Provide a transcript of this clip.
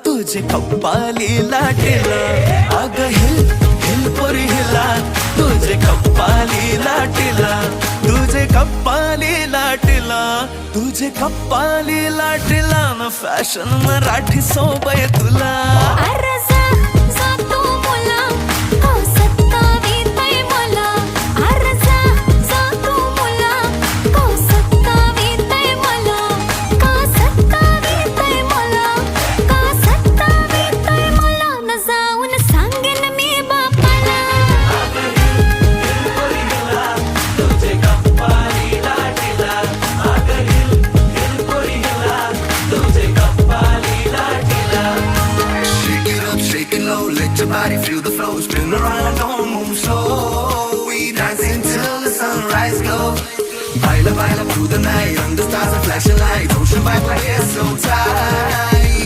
तुझे कप्पाली लाटेला अग हिल हिल पोरी हिला तुझे कप्पाली लाटेला तुझे कप्पाली लाटेला तुझे कप्पाली लाटेला न फॅशन मराठी सोबय तुला Let your body feel the flow, spin around, don't move slow. We dancing till the sunrise glow. Baila, baila through the night, under stars and flashing lights. Ocean vibe like it's so tight.